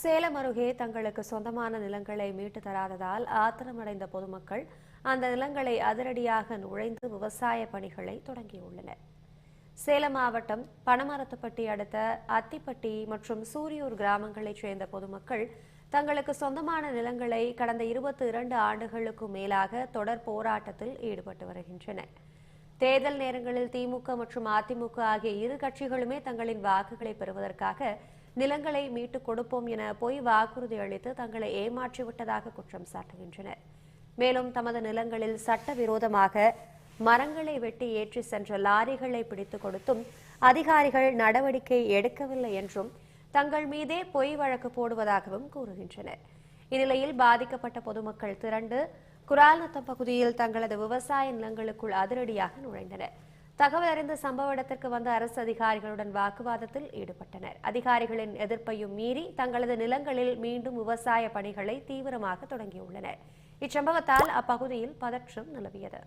சேலம் அருகே தங்களுக்கு சொந்தமான நிலங்களை மீட்டு தராததால் ஆத்திரமடைந்த பொதுமக்கள் அந்த நிலங்களை அதிரடியாக நுழைந்து விவசாய பணிகளை தொடங்கியுள்ளனர். சேலம் மாவட்டம் பனமரத்துப்பட்டி அடுத்த அத்திப்பட்டி மற்றும் சூரியூர் கிராமங்களைச் சேர்ந்த பொதுமக்கள் தங்களுக்கு சொந்தமான நிலங்களை கடந்த 22 ஆண்டுகளுக்கும் மேலாக தொடர் போராட்டத்தில் ஈடுபட்டு வருகின்றனர். தேர்தல் நேரங்களில் திமுக மற்றும் அதிமுக ஆகிய இரு கட்சிகளுமே தங்களின் வாக்குகளை பெறுவதற்காக நிலங்களை மீட்டுக் கொடுப்போம் என பொய் வாக்குறுதி அளித்து தங்களை ஏமாற்றிவிட்டதாக குற்றம் சாட்டுகின்றனர். மேலும் தமது நிலங்களில் சட்டவிரோதமாக மரங்களை வெட்டி ஏற்றி சென்ற லாரிகளை பிடித்துக் கொடுத்தும் அதிகாரிகள் நடவடிக்கை எடுக்கவில்லை என்றும் தங்கள் மீதே பொய் வழக்கு போடுவதாகவும் கூறுகின்றனர். இந்நிலையில் பாதிக்கப்பட்ட பொதுமக்கள் திரண்டு குரால்நத்தம் பகுதியில் தங்களது விவசாய நிலங்களுக்குள் அதிரடியாக நுழைந்தனர். தகவல் அறிந்த சம்பவ இடத்திற்கு வந்த அரசு அதிகாரிகளுடன் வாக்குவாதத்தில் ஈடுபட்டனர். அதிகாரிகளின் எதிர்ப்பையும் மீறி தங்களது நிலங்களில் மீண்டும் விவசாய பணிகளை தீவிரமாக தொடங்கியுள்ளனர். இச்சம்பவத்தால் அப்பகுதியில் பதற்றம் நிலவியது.